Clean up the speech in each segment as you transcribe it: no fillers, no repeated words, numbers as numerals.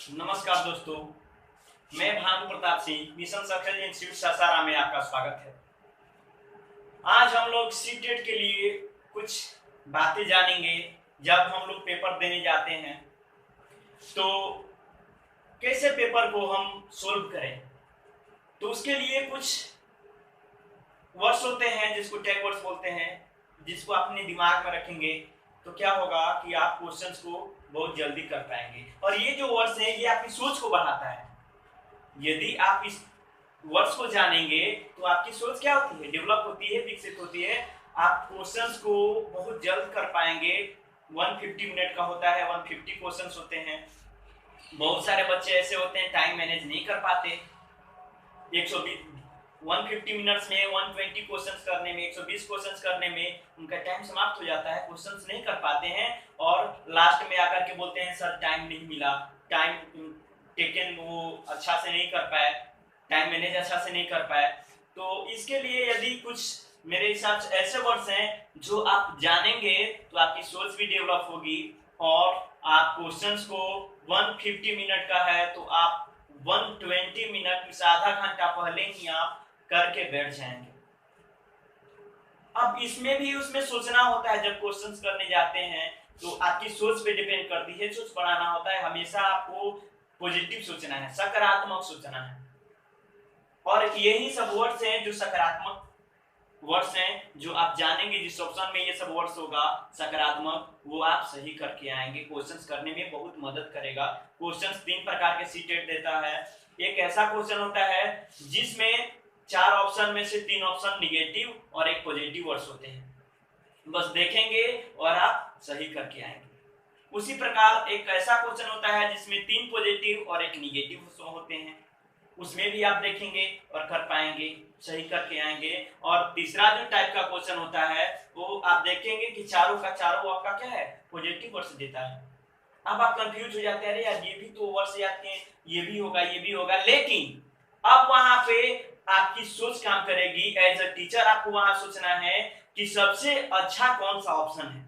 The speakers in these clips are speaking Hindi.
नमस्कार दोस्तों, मैं Bhanu Pratap Singh mission success institute Sasaram में आपका स्वागत है। आज हम लोग सीटेट के लिए कुछ बातें जानेंगे। जब हम लोग पेपर देने जाते हैं तो कैसे पेपर को हम सोल्व करें, तो उसके लिए कुछ वर्ड्स होते हैं जिसको टैग वर्ड्स बोलते हैं, जिसको अपने दिमाग में रखेंगे तो क्या होगा कि आप क्वेश्चंस को बहुत जल्दी कर पाएंगे। और ये जो वर्ड्स हैं ये आपकी सोच को बढ़ाता है। यदि आप इस वर्ड्स को जानेंगे तो आपकी सोच क्या होती है, डेवलप होती है, विकसित होती है। आप क्वेश्चंस को बहुत जल्द कर पाएंगे। 150 मिनट का होता है, 150 क्वेश्चंस होते हैं। बहुत सारे बच्चे ऐसे होते हैं टाइम मैनेज नहीं कर पाते। 150 मिनट्स में 120 क्वेश्चंस करने में, 120 क्वेश्चंस करने में उनका टाइम समाप्त हो जाता है, क्वेश्चंस नहीं कर पाते हैं और लास्ट में आकर के बोलते हैं सर टाइम नहीं मिला, टाइम टेकन वो अच्छा से नहीं कर पाए, टाइम मैनेज अच्छा से नहीं कर पाए। तो इसके लिए यदि कुछ मेरे हिसाब से ऐसे वर्ड्स हैं जो आप जानेंगे तो आपकी सोच भी डेवलप होगी और आप क्वेश्चंस को 150 मिनट का है तो आप 120 मिनट से आधा घंटा पहले ही आप करके बैठ जाएंगे। अब इसमें भी उसमें सोचना होता है। जब क्वेश्चंस करने जाते हैं तो आपकी सोच पे डिपेंड करती है, सोच बढ़ाना होता है। हमेशा आपको पॉजिटिव सोचना है, सकारात्मक सोचना है। और यही सब वर्ड्स हैं जो सकारात्मक वर्ड्स हैं जो आप जानेंगे। जिस ऑप्शन में ये सब वर्ड्स होगा सकारात्मक, वो आप सही करके आएंगे। क्वेश्चंस करने में बहुत मदद करेगा। क्वेश्चंस 3 प्रकार के सीटेट देता है। एक ऐसा क्वेश्चन होता है जिसमें 4 ऑप्शन में से 3 ऑप्शन निगेटिव और एक पॉजिटिव वर्ड्स होते हैं। बस देखेंगे और आप सही करके आएंगे। उसी प्रकार एक ऐसा क्वेश्चन होता है जिसमें 3 पॉजिटिव और एक निगेटिव होते हैं। उसमें भी आप देखेंगे और कर पाएंगे, सही करके आएंगे। और तीसरा जो टाइप का क्वेश्चन होता है वो आप देखेंगे कि चारों का चारों आपका क्या है, पॉजिटिव वर्ड्स देता है। अब आप कंफ्यूज हो जाते हैं, अरे यार ये भी तो वर्ड्स आते हैं, ये भी होगा ये भी होगा। लेकिन अब वहां पे आपकी सोच काम करेगी। एज अ टीचर आपको वहां सोचना है कि सबसे अच्छा कौन सा ऑप्शन है,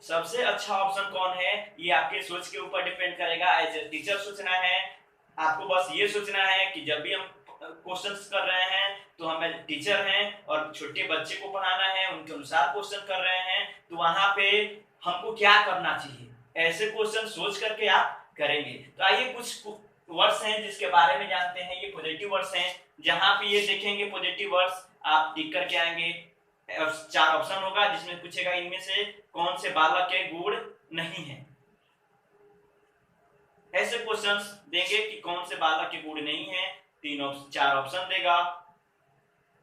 सबसे अच्छा ऑप्शन कौन है, ये आपके सोच के ऊपर डिपेंड करेगा। एज अ टीचर सोचना है आपको। बस ये सोचना है कि जब भी हम क्वेश्चंस कर रहे हैं तो हमें टीचर हैं और छोटे बच्चे को पढ़ाना है, उनके अनुसार क्वेश्चन कर रहे हैं, तो वहां पे हमको क्या करना चाहिए, ऐसे क्वेश्चन सोच करके आप करेंगे। तो आइए कुछ वर्ड्स हैं जिसके बारे में जानते हैं। ये पॉजिटिव वर्ड्स हैं। जहां पे ये देखेंगे पॉजिटिव वर्ड्स आप टिक करके आएंगे। 4 ऑप्शन होगा जिसमें पूछेगा इनमें से कौन से बालक के गुण नहीं है। ऐसे क्वेश्चंस देंगे कि कौन से बालक के गुण नहीं है। 4 ऑप्शन देगा,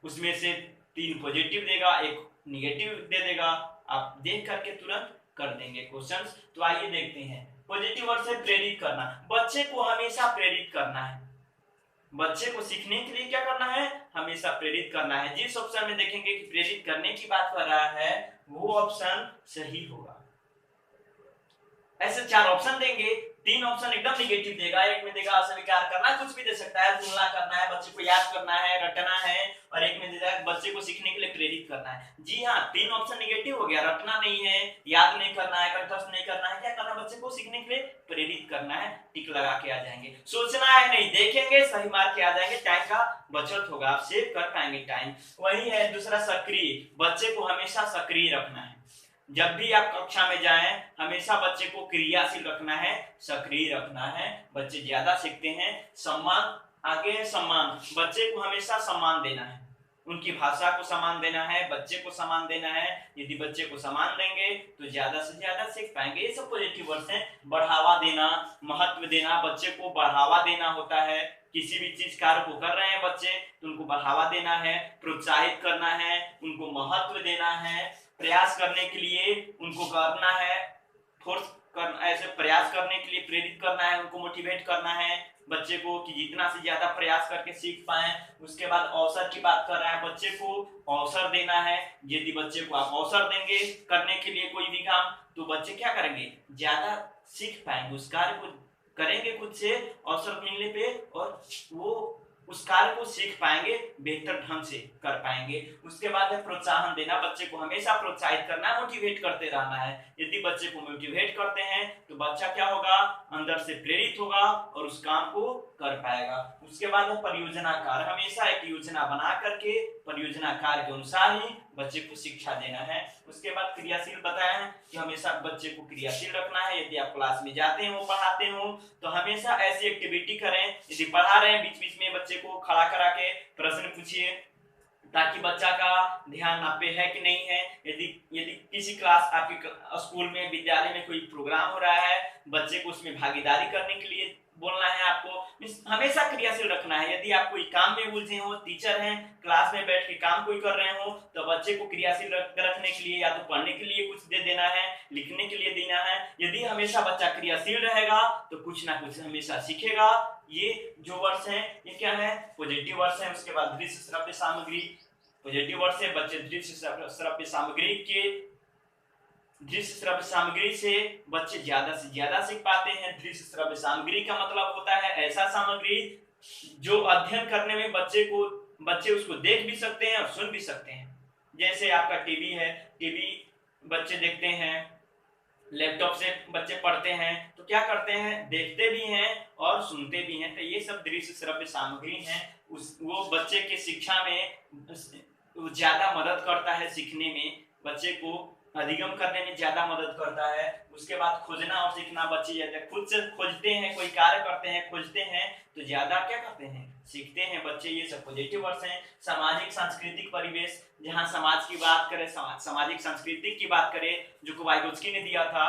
उसमें से 3 पॉजिटिव देगा, 1 निगेटिव दे देगा। आप देख करके तुरंत कर देंगे क्वेश्चंस। तो आइए देखते हैं। पॉजिटिव वर्ड से प्रेरित करना। बच्चे को हमेशा प्रेरित करना है। बच्चे को सीखने के लिए क्या करना है, हमेशा प्रेरित करना है। जिस ऑप्शन में देखेंगे कि प्रेरित करने की बात कर रहा है वो ऑप्शन सही होगा। ऐसे 4 ऑप्शन देंगे, 3 ऑप्शन एकदम निगेटिव देगा, एक में देगा अस्वीकार करना, कुछ भी दे सकता है, तुलना करना है, बच्चे को याद करना है, रटना है, और एक में देगा बच्चे को सीखने के लिए प्रेरित करना है। जी हाँ, 3 ऑप्शन निगेटिव हो गया, रटना नहीं है, याद नहीं करना है, कंठस्थ नहीं करना है, क्या करना है, बच्चे को सीखने के लिए प्रेरित करना है। टिक लगा के आ जाएंगे। सोचना है नहीं, देखेंगे सही मार्क के आ जाएंगे, टाइम का बचत होगा, आप सेव कर पाएंगे टाइम। वही है दूसरा सक्रिय। बच्चे को हमेशा सक्रिय रखना है। जब भी आप कक्षा में जाएं हमेशा बच्चे को क्रियाशील रखना है, सक्रिय रखना है। बच्चे ज्यादा सीखते हैं। सम्मान, आगे है सम्मान। बच्चे को हमेशा सम्मान देना है, उनकी भाषा को सम्मान देना है, बच्चे को सम्मान देना है। यदि बच्चे को सम्मान देंगे तो ज्यादा से ज्यादा सीख पाएंगे। ये सब पॉजिटिव वर्ड्स हैं। बढ़ावा देना, महत्व देना, बच्चे को बढ़ावा देना होता है। किसी भी चीज कार्य को कर रहे हैं बच्चे तो उनको बढ़ावा देना है, प्रोत्साहित करना है, उनको महत्व देना है, प्रयास करने के लिए उनको करना है, फोर्स करना, ऐसे प्रयास करने के लिए प्रेरित करना है, उनको मोटिवेट करना है बच्चे को कि जितना से ज्यादा प्रयास करके सीख पाए। उसके बाद अवसर की बात कर रहा है, बच्चे को अवसर देना है। यदि बच्चे को आप अवसर देंगे करने के लिए कोई भी काम तो बच्चे क्या करेंगे, ज्यादा सीख पाएंगे, उस कार्य को करेंगे खुद से अवसर मिलने पे और वो उस कार्य को सीख पाएंगे, बेहतर ढंग से कर पाएंगे। उसके बाद है प्रोत्साहन देना, बच्चे को हमेशा प्रोत्साहित करना, मोटिवेट करते रहना है। यदि बच्चे को मोटिवेट करते हैं तो बच्चा क्या होगा, अंदर से प्रेरित होगा और उस काम को कर पाएगा। उसके बाद है परियोजना कार्य, हमेशा एक योजना बना करके परियोजना कार्य के अनुसार ही बच्चे को शिक्षा देना है। उसके बाद क्रियाशील बताया है कि हमेशा बच्चे को क्रियाशील रखना है। यदि आप क्लास में जाते हो, पढ़ाते हो, तो हमेशा ऐसी एक्टिविटी करें। यदि पढ़ा रहे हैं, बीच बीच में बच्चे को खड़ा करा के प्रश्न पूछिए, ताकि बच्चा का ध्यान आप पे है कि नहीं है। यदि यदि किसी क्लास आपके स्कूल में, विद्यालय में कोई प्रोग्राम हो रहा है, बच्चे को उसमें भागीदारी करने के लिए बोलना है आपको, हमेशा क्रियाशील रखना है। यदि आप कोई काम में उलझे हो, टीचर हैं, क्लास में बैठ के काम कोई कर रहे हो, तो बच्चे को क्रियाशील रखने के लिए या तो पढ़ने के लिए कुछ दे देना है, लिखने के लिए देना है। यदि हमेशा बच्चा क्रियाशील रहेगा तो कुछ ना कुछ हमेशा सीखेगा। ये जो वर्ड्स हैं ये क्या है, पॉजिटिव वर्ड्स हैं। उसके बाद दृश्य श्रव्य सामग्री, पॉजिटिव वर्ड्स है, बच्चे दृश्य श्रव्य सामग्री के, दृश्य श्रव्य सामग्री से बच्चे ज्यादा से ज्यादा सीख पाते हैं। दृश्य श्रव्य सामग्री का मतलब होता है ऐसा सामग्री जो अध्ययन करने में बच्चे उसको देख भी सकते हैं और सुन भी सकते हैं। जैसे आपका टीवी है, टीवी बच्चे देखते हैं, लैपटॉप से बच्चे पढ़ते हैं, तो क्या करते हैं, देखते भी हैं और सुनते भी हैं। तो ये सब दृश्य श्रव्य सामग्री है। वो बच्चे के शिक्षा में ज्यादा मदद करता है, सीखने में, बच्चे को अधिगम करने में ज्यादा मदद करता है। उसके बाद खोजना और सीखना, बच्चे ज्यादा खुद से खोजते हैं, कोई कार्य करते हैं, खोजते हैं, तो ज्यादा क्या करते हैं, सीखते हैं बच्चे। ये सब पॉजिटिव वर्ड्स हैं। सामाजिक सांस्कृतिक परिवेश, जहां समाज की बात करें, सामाजिक सांस्कृतिक की बात करें, जो वाइगोत्स्की ने दिया था,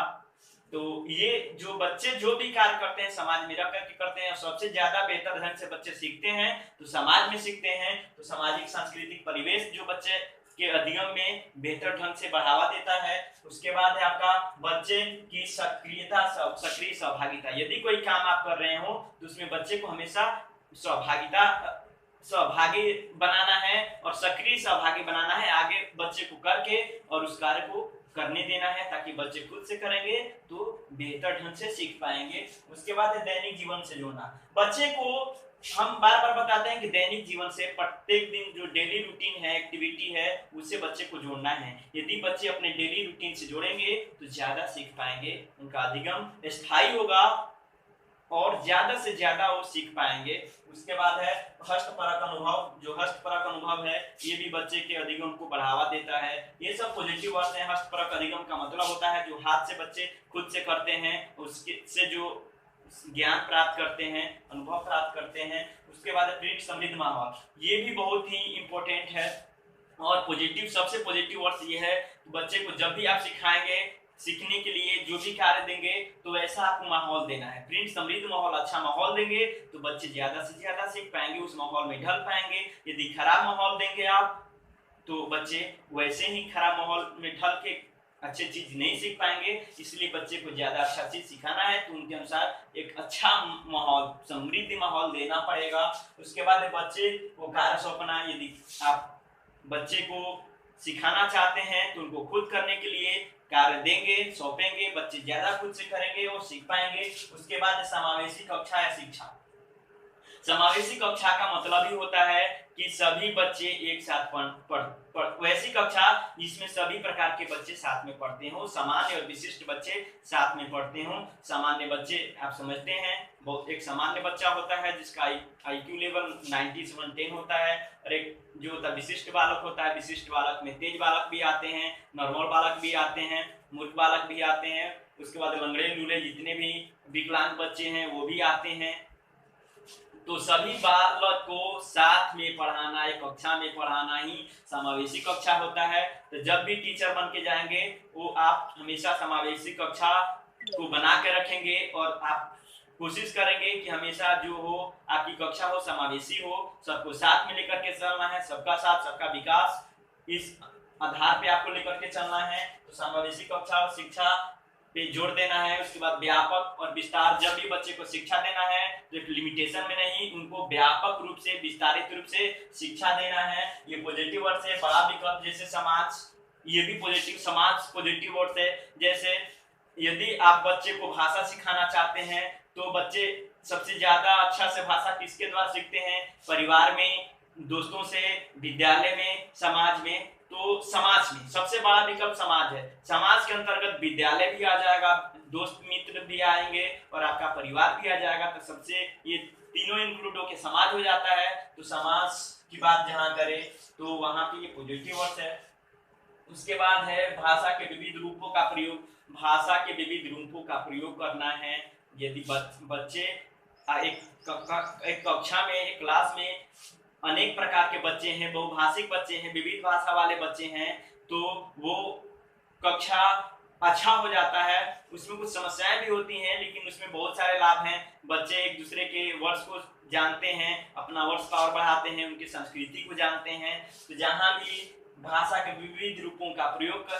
तो ये जो बच्चे जो भी कार्य करते हैं समाज में रह करके करते हैं, सबसे ज्यादा बेहतर ढंग से बच्चे सीखते हैं तो समाज में सीखते हैं। तो सामाजिक सांस्कृतिक परिवेश जो बच्चे के अधिगम में बेहतर ढंग से बढ़ावा देता है। उसके बाद है आपका बच्चे की सक्रियता, सक्रिय सहभागिता। यदि कोई काम आप कर रहे हो तो उसमें बच्चे को हमेशा सहभागी बनाना है और सक्रिय सहभागी बनाना है, आगे बच्चे को करके और उस कार्य को करने देना है, ताकि बच्चे खुद से करेंगे तो बेहतर ढंग से सीख पाएंगे। उसके बाद है दैनिक जीवन से जोड़ना। बच्चे को हम बार बार बताते हैं कि दैनिक जीवन से, प्रत्येक दिन जो डेली रूटीन है, एक्टिविटी है, उससे बच्चे को जोड़ना है। यदि बच्चे अपने डेली रूटीन से जोड़ेंगे तो ज्यादा सीख पाएंगे, उनका अधिगम स्थायी होगा और ज्यादा से ज्यादा वो सीख पाएंगे। उसके बाद है हस्तपरक अनुभव। जो हस्तपरक अनुभव है ये भी बच्चे के अधिगम को बढ़ावा देता है। ये सब पॉजिटिव वर्ड्स हैं। हस्तपरक अधिगम का मतलब होता है जो हाथ से बच्चे खुद से करते हैं, उसके से जो ज्ञान प्राप्त करते हैं, अनुभव प्राप्त करते हैं। उसके बाद प्रेरित समृद्ध माहौल, ये भी बहुत ही इंपॉर्टेंट है। और पॉजिटिव, सबसे पॉजिटिव वर्ड्स ये है, बच्चे को जब भी आप सिखाएंगे, सीखने के लिए जो भी कार्य देंगे तो ऐसा आपको माहौल देना है, प्रिंट समृद्ध माहौल, अच्छा माहौल देंगे तो बच्चे ज्यादा से ज्यादा सीख पाएंगे, उस माहौल में ढल पाएंगे। यदि खराब माहौल देंगे आप तो बच्चे वैसे ही खराब माहौल में ढल के अच्छी चीज नहीं सीख पाएंगे। इसलिए बच्चे को ज्यादा अच्छा चीज सिखाना है तो उनके अनुसार एक अच्छा माहौल, समृद्ध माहौल देना पड़ेगा। उसके बाद बच्चे को कार्य सौंपना। यदि आप बच्चे को सिखाना चाहते हैं तो उनको खुद करने के लिए कार्य देंगे, सौंपेंगे, बच्चे ज्यादा खुद से करेंगे और सीख पाएंगे। उसके बाद समावेशी कक्षा या शिक्षा। समावेशी कक्षा का मतलब ही होता है कि सभी बच्चे एक साथ वैसी कक्षा जिसमें सभी प्रकार के बच्चे साथ में पढ़ते हो, सामान्य और विशिष्ट बच्चे साथ में पढ़ते हो। सामान्य बच्चे आप समझते हैं, एक सामान्य बच्चा होता है जिसका IQ लेवल 90 से 110 होता है, और एक जो होता है विशिष्ट बालक होता है। विशिष्ट बालक में तेज बालक भी आते हैं, नॉर्मल बालक भी आते हैं, मूर्ख बालक भी आते हैं। उसके बाद लंगड़े लूले जितने भी विकलांग बच्चे हैं वो भी आते हैं। तो सभी बालक को साथ में पढ़ाना, एक कक्षा में पढ़ाना ही समावेशी कक्षा होता है। तो जब भी टीचर बन के जाएंगे वो आप हमेशा समावेशी कक्षा को बना के रखेंगे और आप कोशिश करेंगे कि हमेशा जो हो आपकी कक्षा हो समावेशी हो, सबको साथ में लेकर के चलना है, सबका साथ सबका विकास, इस आधार पे आपको लेकर के चलना है। तो समावेशी कक्षा और शिक्षा पे जोर देना है। उसके बाद व्यापक और विस्तार, जब भी बच्चे को शिक्षा देना है तो एक लिमिटेशन में नहीं, उनको व्यापक रूप से, विस्तारित रूप से शिक्षा देना है। ये पॉजिटिव वर्ड है। बड़ा विकल्प जैसे समाज, ये भी पॉजिटिव, समाज पॉजिटिव वर्ड है। जैसे यदि आप बच्चे को भाषा सिखाना चाहते हैं तो बच्चे सबसे ज्यादा अच्छा से भाषा किसके द्वारा सीखते हैं? परिवार में, दोस्तों से, विद्यालय में, समाज में। तो समाज में सबसे बड़ा विकल्प समाज है। समाज के अंतर्गत विद्यालय भी आ जाएगा, दोस्त मित्र भी आएंगे और आपका परिवार भी आ जाएगा। तो सबसे ये तीनों इंक्लूड होकर समाज हो जाता है। तो समाज की बात जहां करें तो वहां पे ये पॉजिटिव वर्ड है। उसके बाद है भाषा के विविध रूपों का प्रयोग। भाषा के विविध रूपों का प्रयोग करना है। यदि बच्चे एक कक्षा में, एक क्लास में अनेक प्रकार के बच्चे हैं, बहुभाषिक बच्चे हैं, विविध भाषा वाले बच्चे हैं, तो वो कक्षा अच्छा हो जाता है। उसमें कुछ समस्याएं भी होती हैं, लेकिन उसमें बहुत सारे लाभ हैं। बच्चे एक दूसरे के वर्ड्स को जानते हैं, अपना वर्ड्स पावर बढ़ाते हैं, उनकी संस्कृति को जानते हैं। तो जहां भी भाषा के विविध रूपों का प्रयोग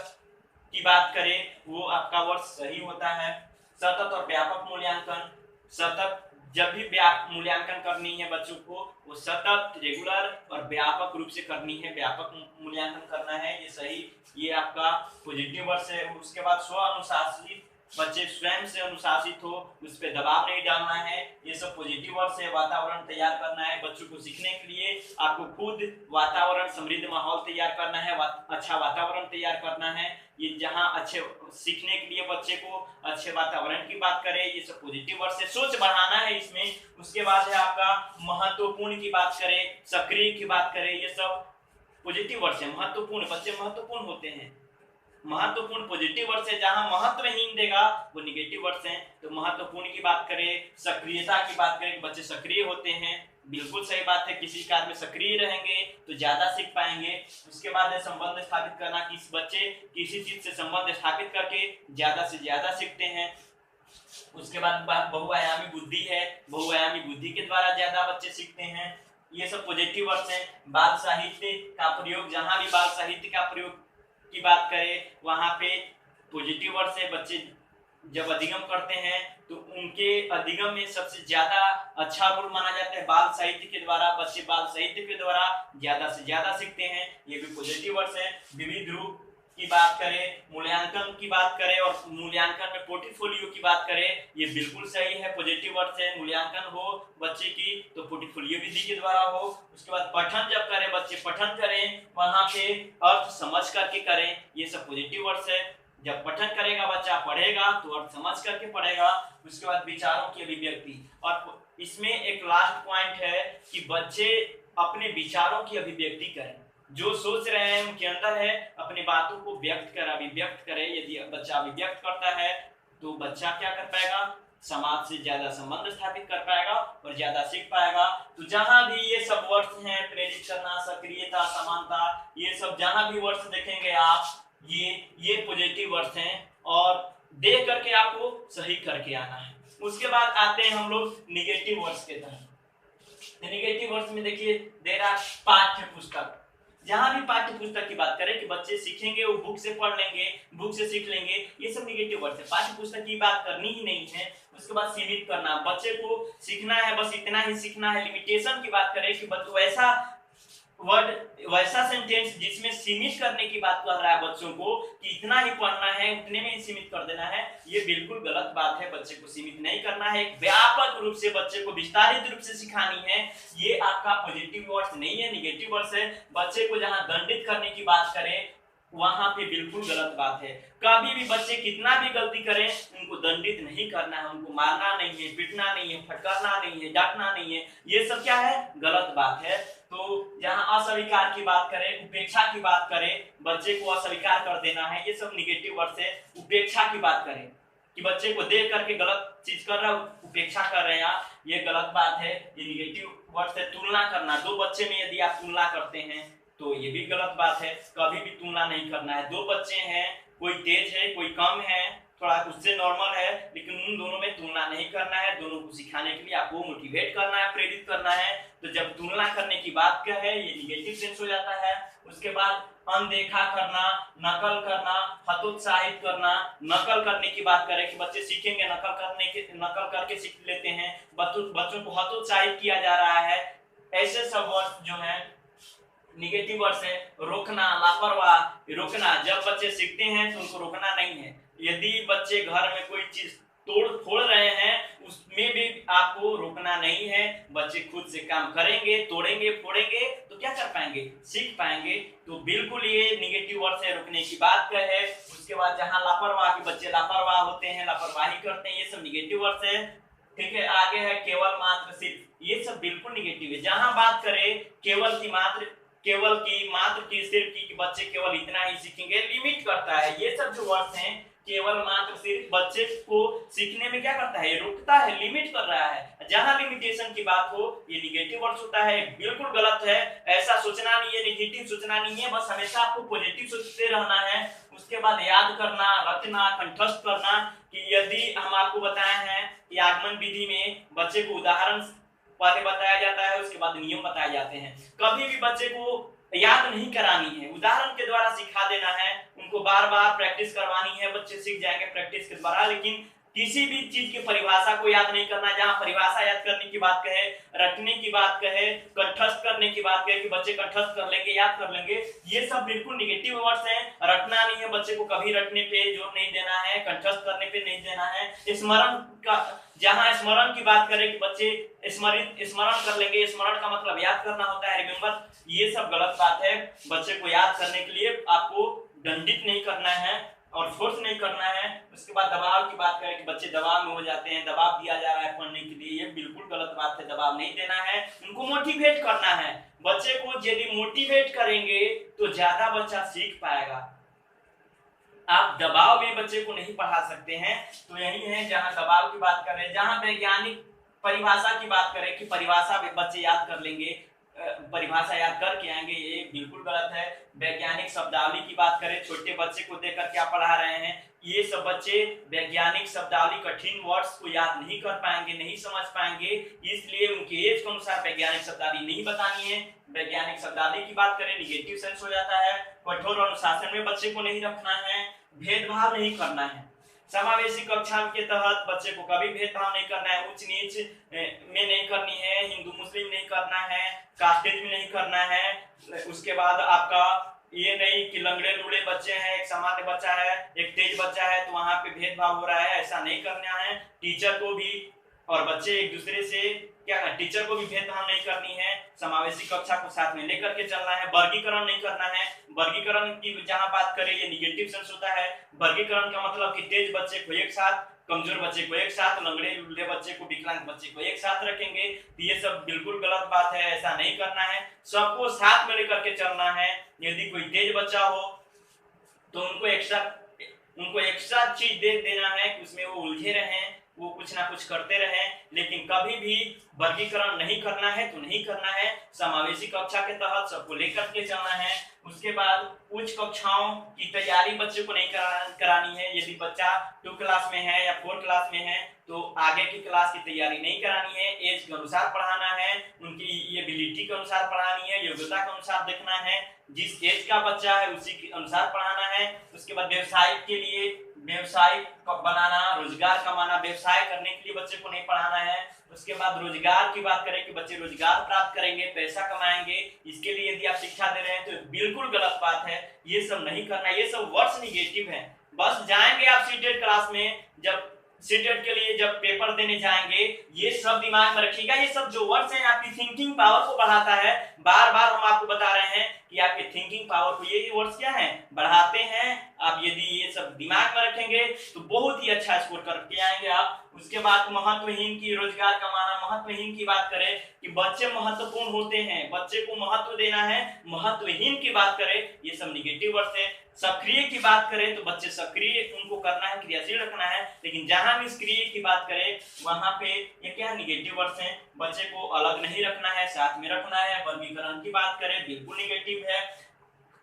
की बात करें, वो आपका वर्ड सही होता है। सतत और व्यापक मूल्यांकन। सतत जब भी मूल्यांकन करनी है बच्चों को, वो सतत, रेगुलर और व्यापक रूप से करनी है, व्यापक मूल्यांकन करना है। ये सही, ये आपका पॉजिटिव वर्ड है। उसके बाद स्व अनुशासित, बच्चे स्वयं से अनुशासित हो, उस पर दबाव नहीं डालना है, ये सब पॉजिटिव वर्ड है। वातावरण तैयार करना है बच्चों को सीखने के लिए, आपको खुद वातावरण, समृद्ध माहौल तैयार करना है, अच्छा वातावरण तैयार करना है। ये जहां अच्छे सीखने के लिए बच्चे को अच्छे वातावरण की बात करें, ये सब पॉजिटिव वर्ड से। सोच बढ़ाना है इसमें। उसके बाद है आपका महत्वपूर्ण की बात करें, सक्रिय की बात करें, ये सब पॉजिटिव वर्ड है। महत्वपूर्ण, बच्चे महत्वपूर्ण होते हैं, महत्वपूर्ण पॉजिटिव वर्ड है। जहां महत्वहीन देगा वो निगेटिव वर्ड है। तो महत्वपूर्ण की बात करें, सक्रियता की बात करें, बच्चे सक्रिय होते हैं, बिल्कुल सही बात है। किसी कार्य में सक्रिय रहेंगे तो ज्यादा सीख पाएंगे। उसके बाद है संबंध स्थापित करना, कि बच्चे किसी चीज से संबंध स्थापित करके ज्यादा से ज्यादा सीखते हैं। उसके बाद बहुआयामी बुद्धि है, बहुआयामी बुद्धि के द्वारा ज्यादा बच्चे सीखते हैं। ये सब पॉजिटिव वर्ड है। बाल साहित्य का प्रयोग, जहां भी बाल साहित्य का प्रयोग की बात करें वहां पे पॉजिटिव वर्ड से। बच्चे जब अधिगम करते हैं तो उनके अधिगम में सबसे ज्यादा अच्छा रोल माना जाता है बाल साहित्य के द्वारा। बच्चे बाल साहित्य के द्वारा ज्यादा से ज्यादा सीखते हैं, ये भी पॉजिटिव वर्ड है। विविध रूप की बात करें, मूल्यांकन की बात करें और मूल्यांकन में पोर्टफोलियो की बात करें, ये बिल्कुल सही है, पॉजिटिव वर्ड है। मूल्यांकन हो बच्चे की तो पोर्टफोलियो विधि के द्वारा हो। उसके बाद पठन जब करें, बच्चे पठन करें वहां पे अर्थ समझ करके करें, ये सब पॉजिटिव वर्ड है। जब पठन करेगा बच्चा, पढ़ेगा तो अर्थ समझ करके पढ़ेगा। उसके बाद विचारों की अभिव्यक्ति, और इसमें एक लास्ट पॉइंट है कि बच्चे अपने विचारों की अभिव्यक्ति करें, जो सोच रहे हैं उनके अंदर है, अपनी बातों को व्यक्त कर, अभिव्यक्त करे। यदि बच्चा अभिव्यक्त करता है तो बच्चा क्या कर पाएगा? समाज से ज्यादा संबंध स्थापित कर पाएगा और ज्यादा सीख पाएगा। तो जहां भी ये सब वर्ड्स हैं, प्रेरित करना, सक्रियता, समानता, ये सब जहां भी वर्ड्स देखेंगे आप, ये पॉजिटिव वर्ड्स हैं और देख करके आपको सही करके आना है। उसके बाद आते हैं हम लोग निगेटिव वर्ड्स के तरफ। निगेटिव वर्ड्स में देखिए देर आर पाठ्य पुस्तक। जहां भी पाठ्य पुस्तक की बात करें कि बच्चे सीखेंगे, वो बुक से पढ़ लेंगे, बुक से सीख लेंगे, ये सब निगेटिव वर्ड है। पाठ्य पुस्तक की बात करनी ही नहीं है। उसके बाद सीमित करना, बच्चे को सीखना है, बस इतना ही सीखना है। लिमिटेशन की बात करें कि वैसा वर्ड, वैसा सेंटेंस जिसमें सीमित करने की बात कर रहा है बच्चों को कि इतना ही पढ़ना है, उतने में ही सीमित कर देना है, ये बिल्कुल गलत बात है। बच्चे को सीमित नहीं करना है, एक व्यापक रूप से बच्चे को विस्तारित रूप से सिखानी है। ये आपका पॉजिटिव वर्ड्स नहीं है, निगेटिव वर्ड्स है। बच्चे को जहां दंडित करने की बात करें वहां पे बिल्कुल गलत बात है। कभी भी बच्चे कितना भी गलती करें उनको दंडित नहीं करना है, उनको मारना नहीं है, पीटना नहीं है, फटकारना नहीं है, डांटना नहीं है, ये सब क्या है? गलत बात है। तो जहां अस्वीकार की बात करें, उपेक्षा की बात करें, बच्चे को अस्वीकार कर देना है, ये सब निगेटिव वर्ड है। उपेक्षा की बात करें कि बच्चे को देख करके गलत चीज कर रहा है, उपेक्षा कर रहे हैं आप, ये गलत बात है, ये निगेटिव वर्ड है। तुलना करना, दो बच्चे में यदि आप तुलना करते हैं तो ये भी गलत बात है, कभी भी तुलना नहीं करना है। दो बच्चे हैं, कोई तेज है, कोई कम है, थोड़ा उससे नॉर्मल है, लेकिन उन दोनों में तुलना नहीं करना है। दोनों को सिखाने के लिए आपको मोटिवेट करना है, प्रेरित करना है। तो जब तुलना करने की बात क्या है, ये निगेटिव सेंस हो जाता है। उसके बाद अनदेखा करना, नकल करना, हतोत्साहित करना। नकल करने की बात करें कि बच्चे सीखेंगे, नकल करके सीख लेते हैं, बच्चों को हतोत्साहित किया जा रहा है, ऐसे सब वर्ड जो है निगेटिव वर्ड्स है। रोकना, लापरवाह, रोकना, जब बच्चे सीखते हैं तो उनको रोकना नहीं है। यदि बच्चे घर में कोई चीज तोड़ फोड़ रहे हैं उसमें भी आपको रुकना नहीं है। बच्चे खुद से काम करेंगे, तोड़ेंगे फोड़ेंगे तो क्या कर पाएंगे, सीख पाएंगे। तो बिल्कुल ये निगेटिव वर्ड से रुकने की बात का है। उसके बाद जहां लापरवाह के बच्चे लापरवाह होते हैं, लापरवाही करते हैं, ये सब निगेटिव वर्ड है। ठीक है, आगे है केवल मात्र सिर्फ, ये सब बिल्कुल निगेटिव है। जहां बात करें केवल की मात्र की सिर्फ की बच्चे केवल इतना ही सीखेंगे, लिमिट करता है। ये सब जो वर्ड्स हैं केवल मात्र सिर्फ बच्चे को सीखने में क्या करता है, रुकता है, लिमिट कर रहा है। जहां लिमिटेशन की बात हो ये निगेटिव वर्ड्स होता है, बिल्कुल गलत है। ऐसा सोचना नहीं है, निगेटिव सोचना नहीं है, बस हमेशा आपको पॉजिटिव सोचते रहना है। उसके बाद याद करना, रटना, कंठस्थ करना। कि यदि हम आपको बताए हैं कि आगमन विधि में बच्चे को उदाहरण पहले बताया जाता है, उसके बाद नियम बताए जाते हैं। कभी भी बच्चे को याद नहीं करानी है, उदाहरण के द्वारा सिखा देना है। उनको बार बार प्रैक्टिस करवानी है, बच्चे सीख जाएंगे प्रैक्टिस के द्वारा। लेकिन किसी भी चीज की परिभाषा को याद नहीं करना। जहां परिभाषा याद करने की बात कहे, रटने की बात कहे, कंठस्थ करने की बात कहे कि बच्चे कंठस्थ कर लेंगे, याद कर लेंगे, ये सब बिल्कुल निगेटिव वर्ड्स हैं। रटना नहीं है, बच्चे को कभी रटने पे जोर नहीं देना है, कंठस्थ करने पे नहीं देना है। स्मरण का, जहां स्मरण की बात करें कि बच्चे स्मरण कर लेंगे, स्मरण का मतलब याद करना होता है, रिमेंबर, ये सब गलत बात है। बच्चे को याद करने के लिए आपको दंडित नहीं करना है और फोर्स नहीं करना है। उसके बाद दबाव की बात करें कि बच्चे दबाव में हो जाते हैं, दबाव दिया जा रहा है पढ़ने के लिए, ये बिल्कुल गलत बात है। दबाव नहीं देना है, उनको मोटिवेट करना है। बच्चे को यदि मोटिवेट करेंगे तो ज्यादा बच्चा सीख पाएगा। आप दबाव में बच्चे को नहीं पढ़ा सकते हैं। तो यही है जहां दबाव की बात करें। जहां वैज्ञानिक परिभाषा की बात करें कि परिभाषा बच्चे याद कर लेंगे, परिभाषा याद करके आएंगे, ये बिल्कुल गलत है। वैज्ञानिक शब्दावली की बात करें, छोटे बच्चे को देखकर क्या पढ़ा रहे हैं, ये सब बच्चे वैज्ञानिक शब्दावली कठिन वर्ड्स को याद नहीं कर पाएंगे, नहीं समझ पाएंगे। इसलिए उनके एज के अनुसार वैज्ञानिक शब्दावली नहीं बतानी है। वैज्ञानिक शब्दावली की बात करें, निगेटिव सेंस हो जाता है। कठोर अनुशासन में बच्चे को नहीं रखना है, भेदभाव नहीं करना है। समावेशी कक्षा के तहत बच्चे को कभी भेदभाव नहीं करना है, उच्च नीच में नहीं करनी है, हिंदू मुस्लिम नहीं करना है, कास्टेज में नहीं करना है। उसके बाद आपका ये नहीं कि लंगड़े लूड़े बच्चे हैं, एक सामान्य बच्चा है, एक तेज बच्चा है, तो वहां पे भेदभाव हो रहा है, ऐसा नहीं करना है। टीचर को भी और बच्चे एक दूसरे से क्या है, टीचर को भी भेदभाव नहीं करनी है। समावेशी कक्षा को साथ में लेकर के चलना है, वर्गीकरण नहीं करना है। वर्गीकरण की जहां बात करें, ये निगेटिव सेंस होता है। वर्गीकरण का मतलब कि तेज बच्चे को एक साथ, कमजोर बच्चे को एक साथ, लंगड़े लूले बच्चे को, विकलांग बच्चे को एक साथ रखेंगे, तो ये सब बिल्कुल गलत बात है, ऐसा नहीं करना है। सबको साथ में लेकर के चलना है। यदि कोई तेज बच्चा हो तो उनको एक्स्ट्रा चीज दे देना है कि उसमें वो उलझे रहें, वो कुछ ना कुछ करते रहें। लेकिन कभी भी वर्गीकरण नहीं करना है तो नहीं करना है। समावेशी कक्षा के तहत सबको लेकर के चलना है। उसके बाद उच्च कक्षाओं की तैयारी बच्चे को नहीं करानी है। यदि बच्चा 2 क्लास में है या 4 क्लास में है तो आगे की क्लास की तैयारी नहीं करानी है। एज के अनुसार पढ़ाना है, उनकी एबिलिटी के अनुसार पढ़ानी है, योग्यता के अनुसार देखना है। जिस एज का बच्चा है उसी के अनुसार पढ़ाना है। उसके बाद व्यवसाय के लिए, व्यवसाय बनाना, रोजगार कमाना, व्यवसाय करने के लिए बच्चे को नहीं पढ़ाना है। उसके बाद रोजगार की बात करें कि बच्चे रोजगार प्राप्त करेंगे, पैसा कमाएंगे, इसके लिए यदि आप शिक्षा दे रहे हैं तो बिल्कुल गलत बात है, ये सब नहीं करना। ये सब वर्ड्स निगेटिव है। बस जाएंगे आप सीटेट क्लास में, जब सीटेट के लिए जब पेपर देने जाएंगे, ये सब दिमाग में रखिएगा। ये सब जो वर्ड्स हैं आपकी थिंकिंग पावर को बढ़ाता है। बार बार हम आपको बता रहे हैं कि आपकी थिंकिंग पावर को ये वर्ड्स क्या है, बढ़ाते हैं। आप यदि ये सब दिमाग में रखेंगे तो बहुत ही अच्छा स्कोर करके आएंगे आप। उसके बाद महत्वहीन की, रोजगार कमाना, महत्वहीन की बात करें कि बच्चे महत्वपूर्ण होते हैं, बच्चे को महत्व देना है। महत्वहीन की बात करें, ये सब निगेटिव वर्ड्स है। सक्रिय की बात करें तो बच्चे सक्रिय उनको करना है, क्रियाशील रखना है। लेकिन जहां निष्क्रिय की बात करें वहां पे ये क्या निगेटिव वर्ड्स हैं। बच्चे को अलग नहीं रखना है, साथ में रखना है। वर्गीकरण की बात करें, बिल्कुल निगेटिव है।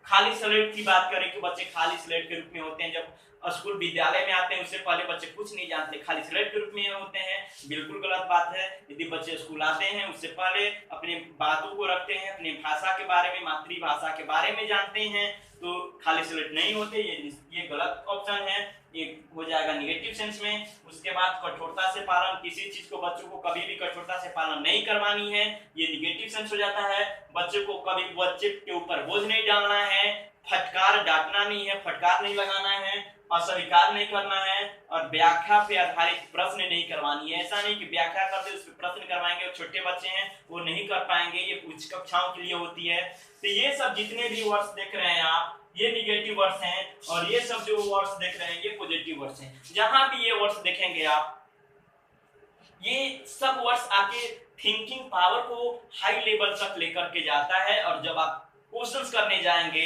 खाली स्लेट की बात करें कि बच्चे खाली स्लेट के रूप में होते हैं। जब स्कूल विद्यालय में आते हैं उससे पहले बच्चे कुछ नहीं जानते, खाली स्लेट के रूप में होते हैं, बिल्कुल गलत बात है। यदि बच्चे स्कूल आते हैं उससे पहले अपने बातों को रखते हैं, अपनी भाषा के बारे में, मातृभाषा के बारे में जानते हैं, तो खाली स्लेट नहीं होते। ये गलत ऑप्शन है, ये हो जाएगा निगेटिव सेंस में। उसके बाद कठोरता से पालन, किसी चीज को बच्चों को कभी भी कठोरता से पालन नहीं करवानी है, ये निगेटिव सेंस हो जाता है। बच्चे को कभी बच्चे के ऊपर बोझ नहीं डालना है, फटकार डांटना नहीं है, फटकार नहीं लगाना है। अस्वीकार नहीं करना है और व्याख्या पे आधारित प्रश्न नहीं करवानी है। ऐसा नहीं कि व्याख्या करते उस पर प्रश्न करवाएंगे और छोटे बच्चे हैं वो नहीं कर पाएंगे, ये उच्च कक्षाओं के लिए होती है। तो ये सब जितने भी वर्ड्स देख रहे हैं आप, ये निगेटिव वर्ड्स हैं और ये सब जो वर्ड्स देख रहे हैं ये पॉजिटिव वर्ड्स हैं। जहां भी ये वर्ड्स देखेंगे आप, ये सब वर्ड्स आपके थिंकिंग पावर को हाई लेवल तक लेकर के जाता है और जब आप क्वेश्चंस करने जाएंगे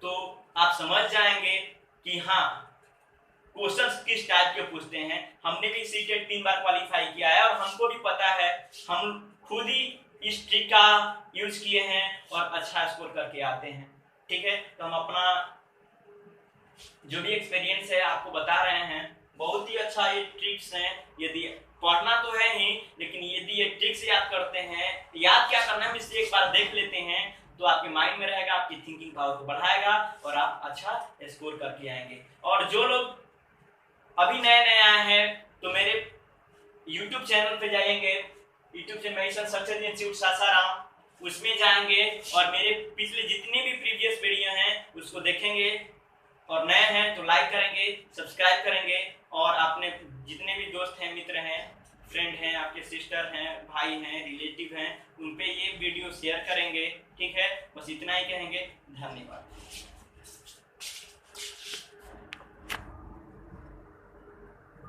तो आप समझ जाएंगे कि हाँ क्वेश्चंस किस टाइप के पूछते हैं। हमने भी सीटेट 3 बार क्वालिफाई किया है और हमको भी पता है, हम खुद ही इस ट्रिक का यूज किए हैं और अच्छा स्कोर करके आते हैं। ठीक है, तो हम अपना जो भी एक्सपीरियंस है आपको बता रहे हैं। बहुत ही अच्छा ये ट्रिक्स हैं, यदि पढ़ना तो है ही लेकिन यदि ये ट्रिक्स याद करते हैं, याद क्या करना है इसे एक बार देख लेते हैं तो आपके माइंड में रहेगा, आपकी थिंकिंग पावर को बढ़ाएगा और आप अच्छा स्कोर करके आएंगे। और जो लोग अभी नए नए आए हैं तो मेरे YouTube चैनल पे जाएंगे, YouTube channel mission success institute Sasaram, उसमें जाएंगे और मेरे पिछले जितने भी प्रीवियस वीडियो हैं उसको देखेंगे और नए हैं तो लाइक करेंगे, सब्सक्राइब करेंगे और अपने जितने भी दोस्त हैं, मित्र हैं, फ्रेंड हैं, आपके सिस्टर हैं, भाई हैं, रिलेटिव हैं, उन पे ये वीडियो शेयर करेंगे। ठीक है, बस इतना ही कहेंगे। धन्यवाद।